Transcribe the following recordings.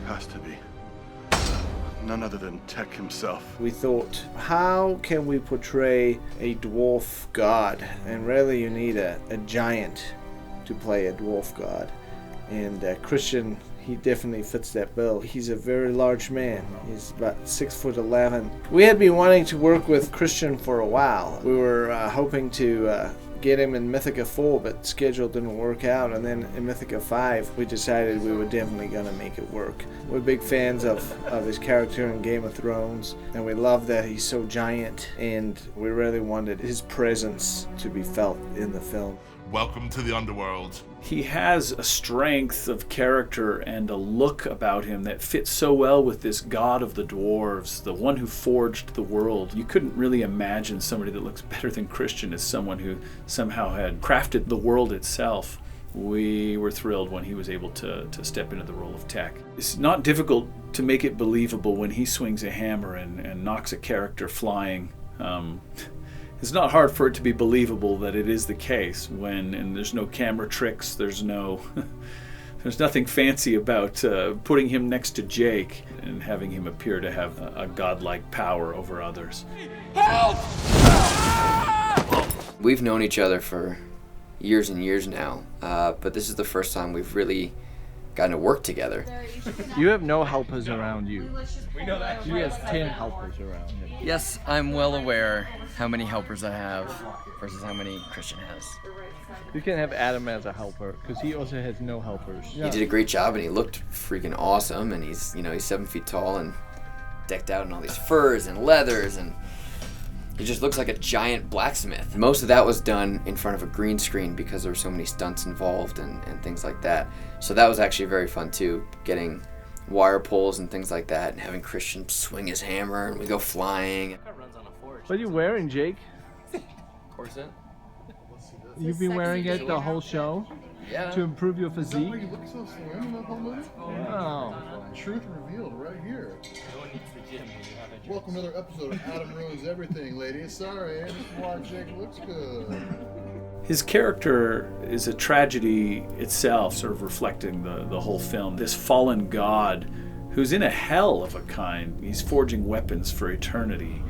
Has to be. None other than Tech himself. We thought, how can we portray a dwarf god? And really you need a giant to play a dwarf god. And Kristian, he definitely fits that bill. He's a very large man. He's about 6'11". We had been wanting to work with Kristian for a while. We were hoping to get him in Mythica 4, but schedule didn't work out. And then in Mythica 5, we decided we were definitely going to make it work. We're big fans of his character in Game of Thrones, and we love that he's so giant, and we really wanted his presence to be felt in the film. Welcome to the underworld. He has a strength of character and a look about him that fits so well with this god of the dwarves, the one who forged the world. You couldn't really imagine somebody that looks better than Kristian as someone who somehow had crafted the world itself. We were thrilled when he was able to step into the role of Tech. It's not difficult to make it believable when he swings a hammer and knocks a character flying. It's not hard for it to be believable that it is the case and there's no camera tricks, there's nothing fancy about putting him next to Jake and having him appear to have a godlike power over others. Help! We've known each other for years and years now, but this is the first time we've really gotten to work together. You have no helpers around you. We know that. He has 10 helpers around him. Yes, I'm well aware how many helpers I have versus how many Kristian has. You can have Adam as a helper, because he also has no helpers. He did a great job, and he looked freaking awesome, and he's 7 feet tall and decked out in all these furs and leathers, and he just looks like a giant blacksmith. Most of that was done in front of a green screen because there were so many stunts involved and things like that. So that was actually very fun too, getting wire pulls and things like that, and having Kristian swing his hammer and we go flying. What are you wearing, Jake? Corset? You've been wearing it the whole show? Yeah. To improve your physique? You look so slim in that whole movie? Wow. Truth revealed right here. Welcome to another episode of Adam Ruins Everything, ladies. Sorry, I just watched Jake looks good. His character is a tragedy itself, sort of reflecting the whole film. This fallen god who's in a hell of a kind. He's forging weapons for eternity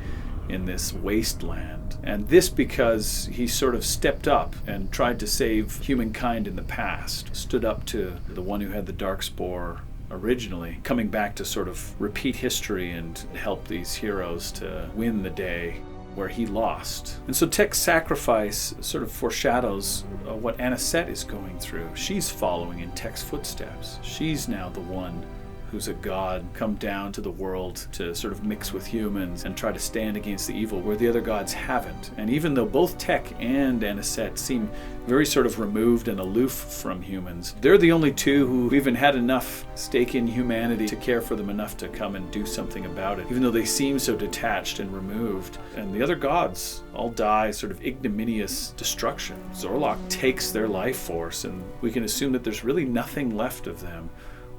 in this wasteland. And this because he sort of stepped up and tried to save humankind in the past, stood up to the one who had the Darkspawn originally, coming back to sort of repeat history and help these heroes to win the day where he lost. And so Tech's sacrifice sort of foreshadows what Anisette is going through. She's following in Tech's footsteps. She's now the one who's a god, come down to the world to sort of mix with humans and try to stand against the evil where the other gods haven't. And even though both Tech and Anisette seem very sort of removed and aloof from humans, they're the only two who've even had enough stake in humanity to care for them enough to come and do something about it, even though they seem so detached and removed. And the other gods all die sort of ignominious destruction. Zorlok takes their life force, and we can assume that there's really nothing left of them,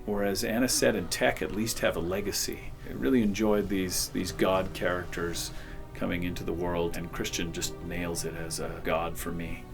whereas Anisette and Tech at least have a legacy. I really enjoyed these god characters coming into the world, and Kristian just nails it as a god for me.